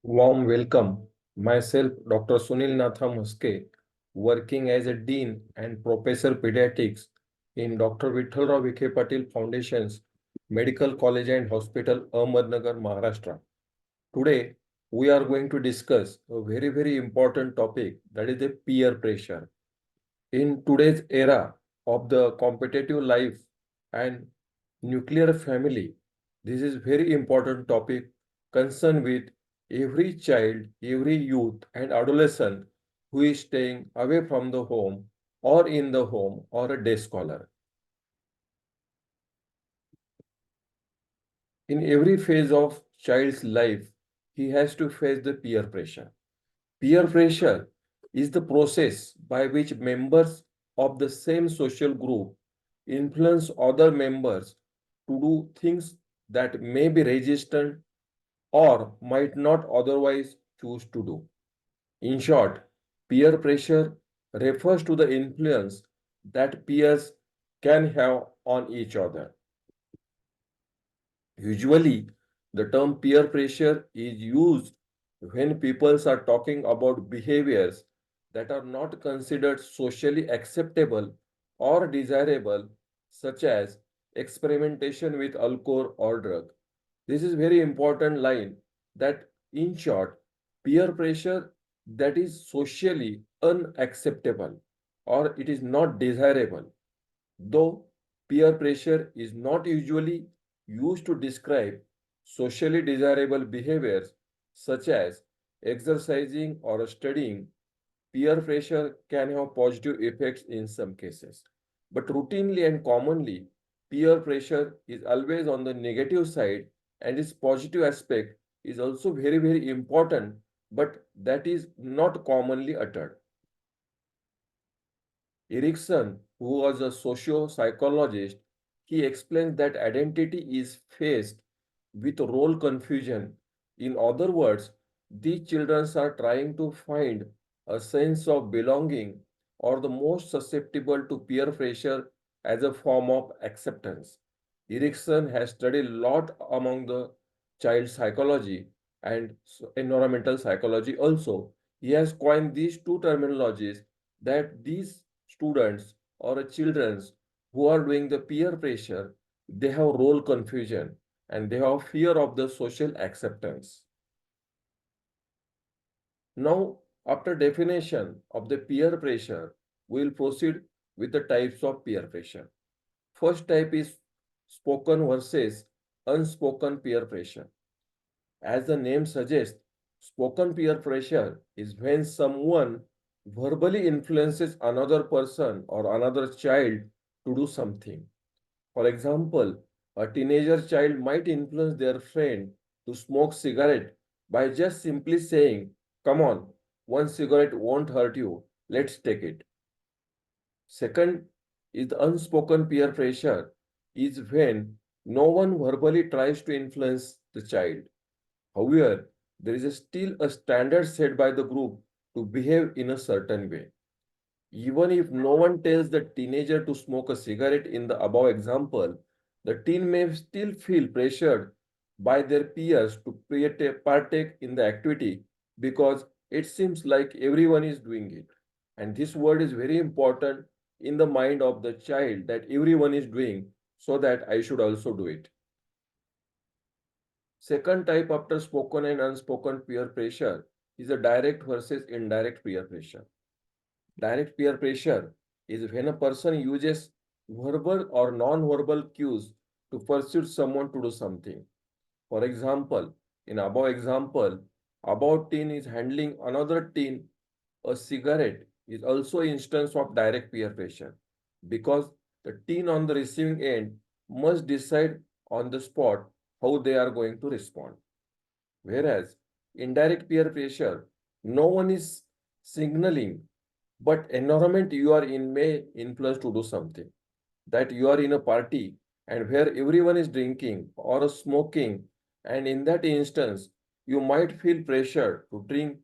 Warm welcome. Myself, Dr. Sunil Natham Huske, working as a Dean and Professor Pediatrics in Dr. Vithalrao Vikhe Patil Foundation's Medical College and Hospital, Ahmednagar, Maharashtra. Today, we are going to discuss a very important topic, that is the peer pressure. In today's era of the competitive life and nuclear family, this is very important topic concerned with every child, every youth and adolescent who is staying away from the home or in the home or a day scholar. In every phase of child's life, he has to face the peer pressure. Peer pressure is the process by which members of the same social group influence other members to do things that may be resistant or might not otherwise choose to do. In short, peer pressure refers to the influence that peers can have on each other. Usually, the term peer pressure is used when people are talking about behaviors that are not considered socially acceptable or desirable, such as experimentation with alcohol or drug. This is very important line that in short, peer pressure that is socially unacceptable or it is not desirable. Though peer pressure is not usually used to describe socially desirable behaviors such as exercising or studying, peer pressure can have positive effects in some cases. But routinely and commonly, peer pressure is always on the negative side, and its positive aspect is also very important, but that is not commonly uttered. Erickson, who was a socio-psychologist, he explains that identity is faced with role confusion. In other words, these children are trying to find a sense of belonging or the most susceptible to peer pressure as a form of acceptance. Erickson has studied a lot among the child psychology and environmental psychology also. He has coined these two terminologies that these students or children who are doing the peer pressure, they have role confusion and they have fear of the social acceptance. Now, after definition of the peer pressure, we will proceed with the types of peer pressure. First type is spoken versus unspoken peer pressure. As the name suggests, spoken peer pressure is when someone verbally influences another person or another child to do something. For example, a teenager child might influence their friend to smoke cigarette by just simply saying, "Come on, one cigarette won't hurt you, let's take it." Second is the unspoken peer pressure is when no one verbally tries to influence the child. However, there is still a standard set by the group to behave in a certain way. Even if no one tells the teenager to smoke a cigarette in the above example, the teen may still feel pressured by their peers to partake in the activity because it seems like everyone is doing it. And this word is very important in the mind of the child that everyone is doing, so that I should also do it. Second type after spoken and unspoken peer pressure is a direct versus indirect peer pressure. Direct peer pressure is when a person uses verbal or non-verbal cues to persuade someone to do something. For example, in above example, about teen is handling another teen a cigarette is also instance of direct peer pressure because the teen on the receiving end must decide on the spot how they are going to respond. Whereas indirect peer pressure, no one is signaling, but environment you are in may influence to do something. That you are in a party and where everyone is drinking or smoking, and in that instance, you might feel pressure to drink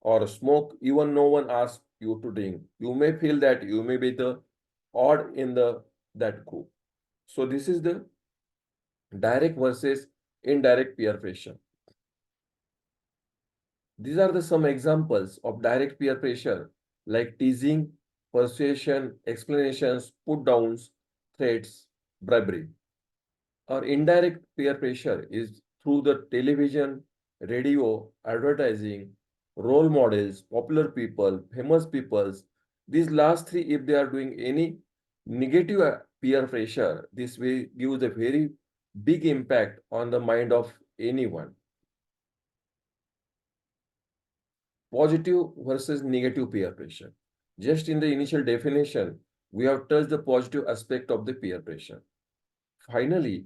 or smoke, even no one asks you to drink. You may feel that you may be the odd in the that group. So this is the direct versus indirect peer pressure. These are the some examples of direct peer pressure like teasing, persuasion, explanations, put downs, threats, bribery. Or indirect peer pressure is through the television, radio, advertising, role models, popular people, famous peoples. These last three, if they are doing any negative peer pressure, this will gives a very big impact on the mind of anyone. Positive versus negative peer pressure. Just in the initial definition, we have touched the positive aspect of the peer pressure. Finally,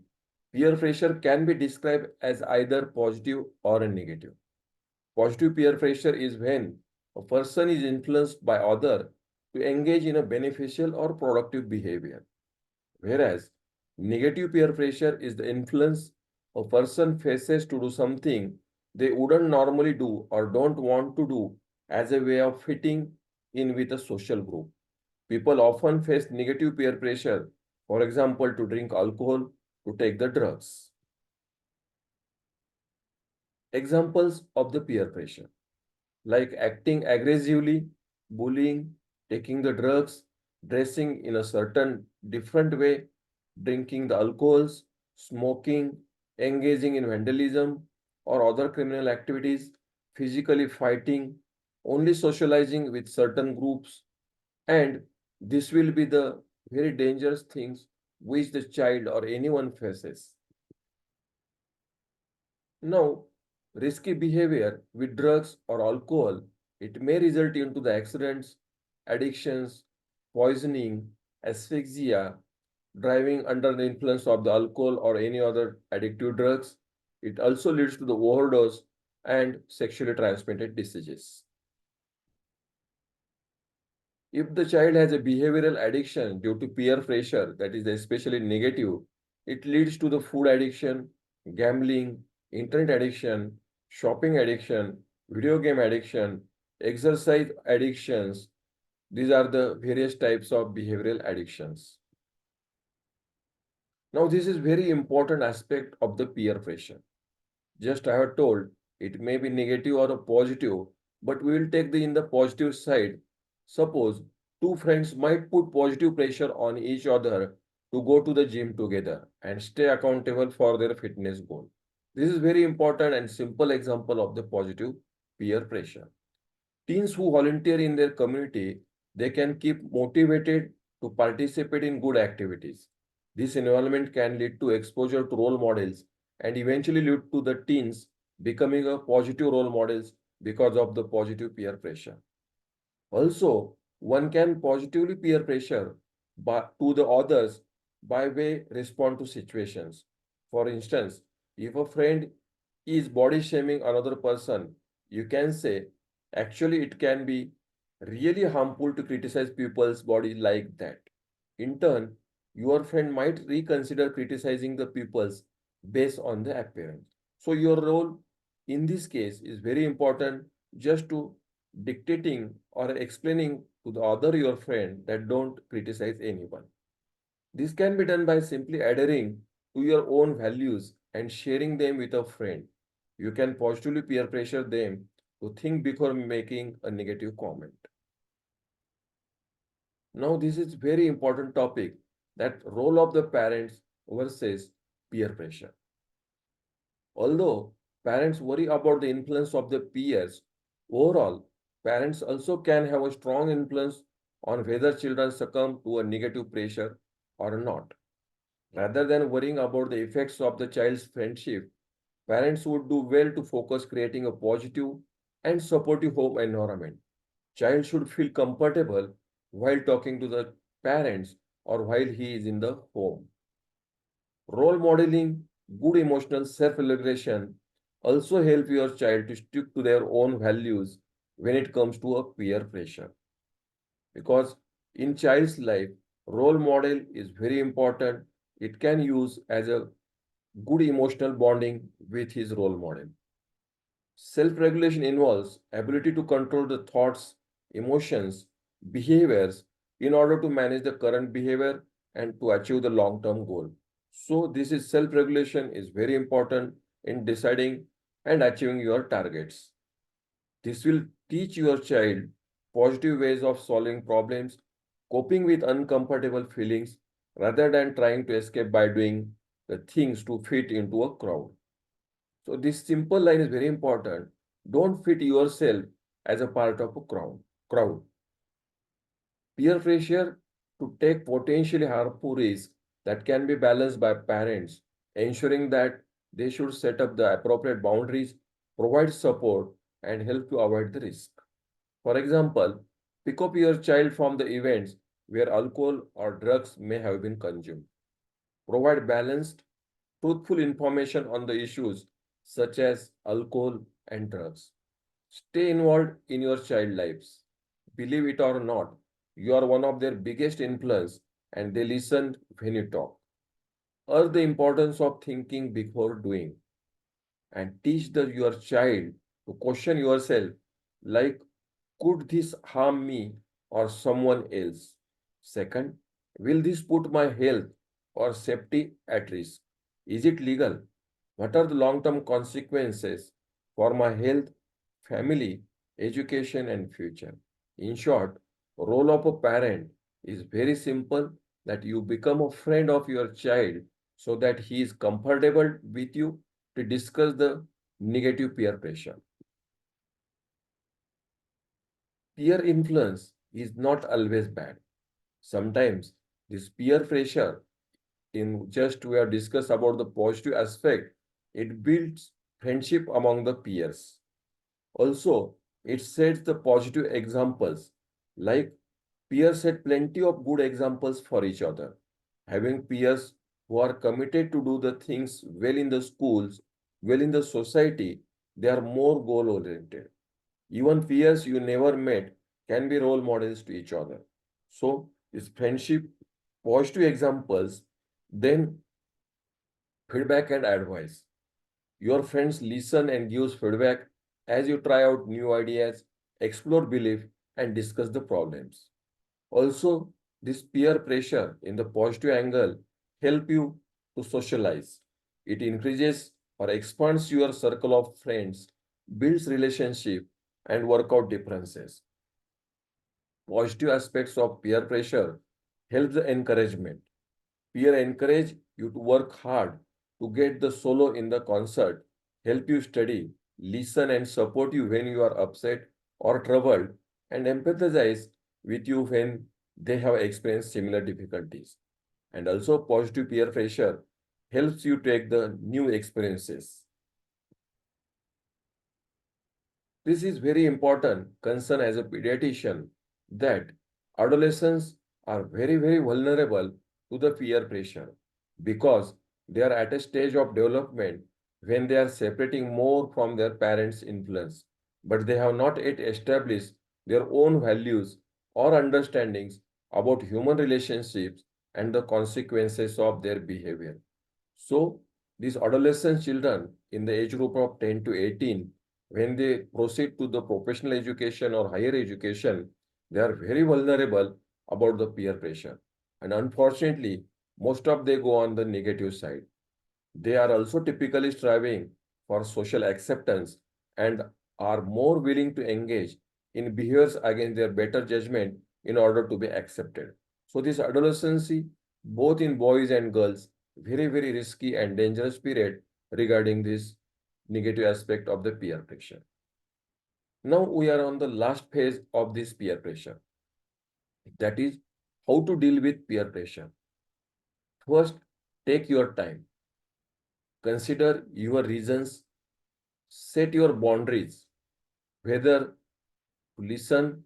peer pressure can be described as either positive or a negative. Positive peer pressure is when a person is influenced by other to engage in a beneficial or productive behavior. Whereas negative peer pressure is the influence a person faces to do something they wouldn't normally do or don't want to do as a way of fitting in with a social group. People often face negative peer pressure, for example, to drink alcohol, to take the drugs. Examples of the peer pressure like acting aggressively, bullying, taking the drugs, dressing in a certain different way, drinking the alcohols, smoking, engaging in vandalism or other criminal activities, physically fighting, only socializing with certain groups, and this will be the very dangerous things which the child or anyone faces. Now, risky behavior with drugs or alcohol, it may result into the accidents, addictions, poisoning, asphyxia, driving under the influence of the alcohol or any other addictive drugs. It also leads to the overdose and sexually transmitted diseases. If the child has a behavioral addiction due to peer pressure, that is especially negative, it leads to the food addiction, gambling, internet addiction, shopping addiction, video game addiction, exercise addictions. These are the various types of behavioral addictions. Now, this is very important aspect of the peer pressure. Just I have told it may be negative or a positive, but we will take the in the positive side. Suppose two friends might put positive pressure on each other to go to the gym together and stay accountable for their fitness goal. This is very important and simple example of the positive peer pressure. Teens who volunteer in their community, they can keep motivated to participate in good activities. This involvement can lead to exposure to role models and eventually lead to the teens becoming a positive role models because of the positive peer pressure. Also, one can positively peer pressure to the others by way respond to situations. For instance, if a friend is body shaming another person, you can say, actually, it can be really harmful to criticize people's body like that. In turn, your friend might reconsider criticizing the people's based on the appearance. So, your role in this case is very important just to dictating or explaining to the other your friend that don't criticize anyone. This can be done by simply adhering to your own values and sharing them with a friend. You can positively peer pressure them to think before making a negative comment. Now, this is very important topic that role of the parents versus peer pressure. Although parents worry about the influence of the peers, overall, parents also can have a strong influence on whether children succumb to a negative pressure or not. Rather than worrying about the effects of the child's friendship, parents would do well to focus creating a positive and supportive home environment. Child should feel comfortable while talking to the parents or while he is in the home. Role modeling, good emotional self-regulation also help your child to stick to their own values when it comes to a peer pressure. Because in child's life, role model is very important. It can use as a good emotional bonding with his role model. Self-regulation involves ability to control the thoughts, emotions, behaviors in order to manage the current behavior and to achieve the long-term goal. So this is self-regulation is very important in deciding and achieving your targets. This will teach your child positive ways of solving problems, coping with uncomfortable feelings, rather than trying to escape by doing the things to fit into a crowd. So, this simple line is very important. Don't fit yourself as a part of a crowd. Peer pressure to take potentially harmful risks that can be balanced by parents, ensuring that they should set up the appropriate boundaries, provide support, and help to avoid the risk. For example, pick up your child from the events where alcohol or drugs may have been consumed. Provide balanced, truthful information on the issues such as alcohol and drugs. Stay involved in your child lives. Believe it or not, you are one of their biggest influence and they listen when you talk. Urge the importance of thinking before doing and teach your child to question yourself like, could this harm me or someone else? Second, will this put my health or safety at risk? Is it legal? What are the long term consequences for my health, family, education, and future? In short, role of a parent is very simple, that you become a friend of your child so that he is comfortable with you to discuss the negative peer pressure. Peer influence is not always bad. Sometimes this peer pressure, in just we have discussed about the positive aspect, it builds friendship among the peers. Also, it sets the positive examples. Like, peers set plenty of good examples for each other. Having peers who are committed to do the things well in the schools, well in the society, they are more goal oriented. Even peers you never met can be role models to each other. So, is friendship, positive examples, then feedback and advice. Your friends listen and gives feedback as you try out new ideas, explore belief, and discuss the problems. Also, this peer pressure in the positive angle help you to socialize. It increases or expands your circle of friends, builds relationship, and work out differences. Positive aspects of peer pressure helps the encouragement. Peer encourage you to work hard to get the solo in the concert, help you study, listen and support you when you are upset or troubled, and empathize with you when they have experienced similar difficulties. And also, positive peer pressure helps you take the new experiences. This is very important concern as a pediatrician, that adolescents are very vulnerable to the peer pressure because they are at a stage of development when they are separating more from their parents' influence, but they have not yet established their own values or understandings about human relationships and the consequences of their behavior. So, these adolescent children in the age group of 10 to 18, when they proceed to the professional education or higher education, they are very vulnerable about the peer pressure. And unfortunately, most of they go on the negative side. They are also typically striving for social acceptance and are more willing to engage in behaviors against their better judgment in order to be accepted. So this adolescency, both in boys and girls, very risky and dangerous period regarding this negative aspect of the peer pressure. Now we are on the last phase of this peer pressure. That is how to deal with peer pressure. First, take your time. Consider your reasons, set your boundaries, whether to listen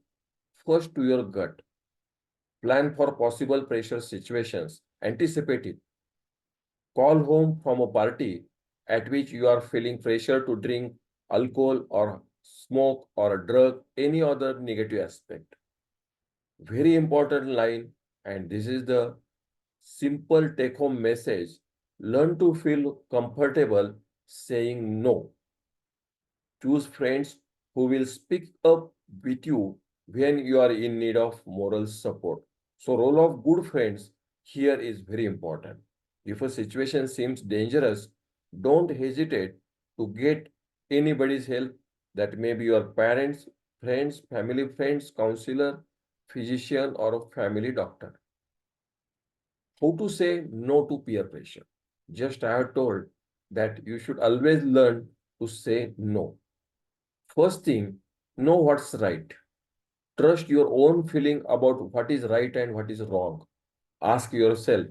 first to your gut, plan for possible pressure situations, anticipate it, call home from a party at which you are feeling pressure to drink alcohol or smoke or drug, any other negative aspect. Very important line, and this is the simple take home message. Learn to feel comfortable saying no. Choose friends who will speak up with you when you are in need of moral support. So, role of good friends here is very important. If a situation seems dangerous, don't hesitate to get anybody's help. That may be your parents, friends, family friends, counselor, physician, or a family doctor. How to say no to peer pressure? Just I have told that you should always learn to say no. First thing, know what's right. Trust your own feeling about what is right and what is wrong. Ask yourself,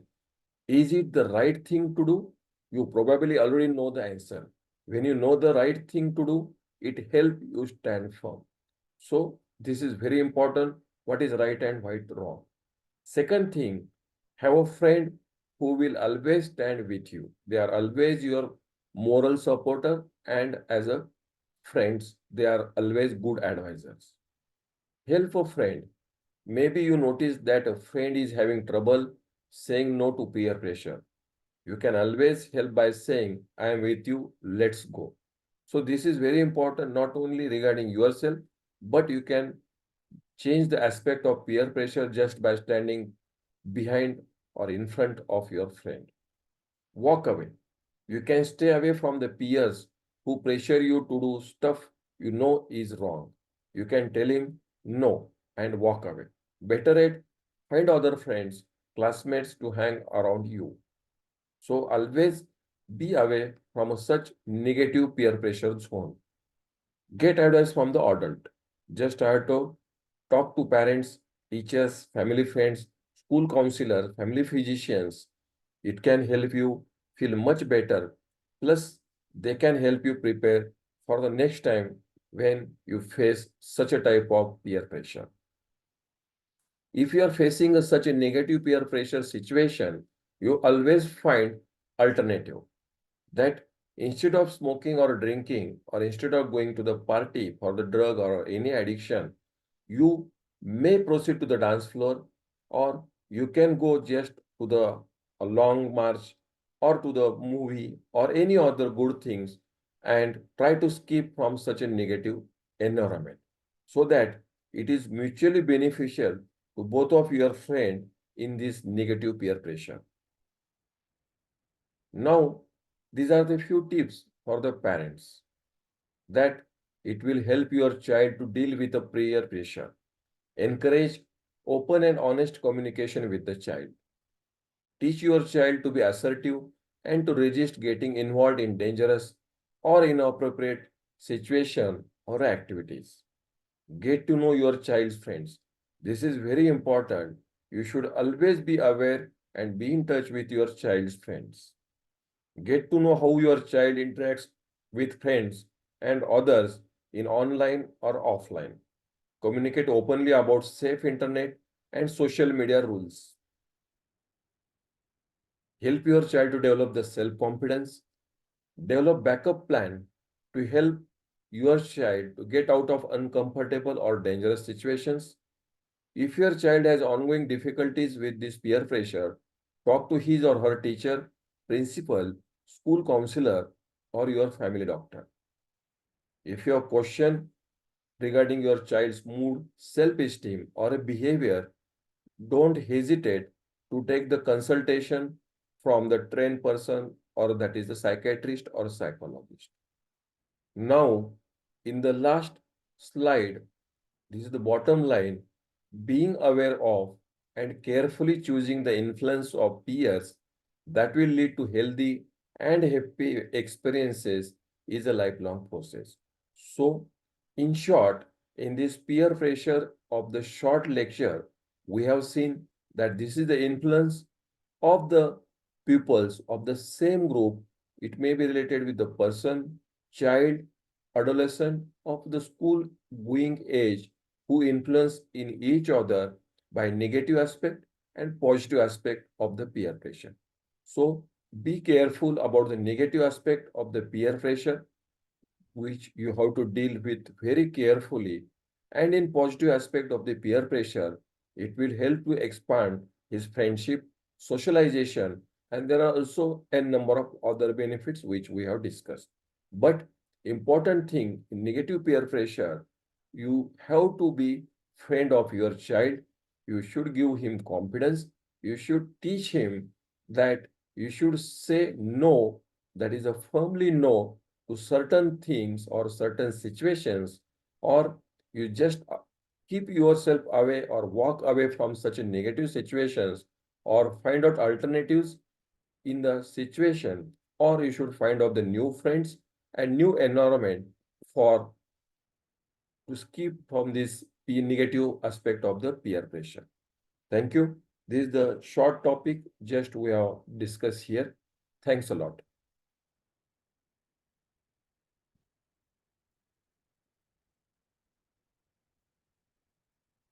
is it the right thing to do? You probably already know the answer. When you know the right thing to do, it helps you stand firm. So, this is very important, what is right and what is wrong. Second thing, have a friend who will always stand with you. They are always your moral supporter, and as a friends, they are always good advisors. Help a friend. Maybe you notice that a friend is having trouble saying no to peer pressure. You can always help by saying, I am with you, let's go. So, this is very important not only regarding yourself, but you can change the aspect of peer pressure just by standing behind or in front of your friend. Walk away. You can stay away from the peers who pressure you to do stuff you know is wrong. You can tell him no and walk away. Better yet, find other friends, classmates to hang around you. So always be away from such negative peer pressure zone. Get advice from the adult. Just have to talk to parents, teachers, family friends, school counselor, family physicians. It can help you feel much better. Plus, they can help you prepare for the next time when you face such a type of peer pressure. If you are facing such a negative peer pressure situation, you always find alternative that instead of smoking or drinking, or instead of going to the party for the drug or any addiction, you may proceed to the dance floor, or you can go just to the a long march or to the movie or any other good things and try to skip from such a negative environment so that it is mutually beneficial to both of your friend in this negative peer pressure. Now, these are the few tips for the parents that it will help your child to deal with the peer pressure. Encourage open and honest communication with the child. Teach your child to be assertive and to resist getting involved in dangerous or inappropriate situation or activities. Get to know your child's friends. This is very important. You should always be aware and be in touch with your child's friends. Get to know how your child interacts with friends and others in online or offline. Communicate openly about safe internet and social media rules. Help your child to develop the self-confidence. Develop backup plan to help your child to get out of uncomfortable or dangerous situations. If your child has ongoing difficulties with this peer pressure, talk to his or her teacher, principal, school counselor, or your family doctor. If you have question regarding your child's mood, self-esteem, or a behavior, don't hesitate to take the consultation from the trained person, or that is the psychiatrist or psychologist. Now, in the last slide, this is the bottom line. Being aware of and carefully choosing the influence of peers that will lead to healthy and happy experiences is a lifelong process. So, in short, in this peer pressure of the short lecture, we have seen that this is the influence of the pupils of the same group. It may be related with the person, child, adolescent of the school going age who influence in each other by negative aspect and positive aspect of the peer pressure. So be careful about the negative aspect of the peer pressure, which you have to deal with very carefully. And in positive aspect of the peer pressure, it will help to expand his friendship, socialization, and there are also a number of other benefits which we have discussed. But important thing in negative peer pressure, you have to be friend of your child. You should give him confidence. You should teach him that you should say no, that is a firmly no to certain things or certain situations, or you just keep yourself away or walk away from such a negative situations, or find out alternatives in the situation, or you should find out the new friends and new environment for to skip from this negative aspect of the peer pressure. Thank you. This is the short topic just we have discussed here. Thanks a lot.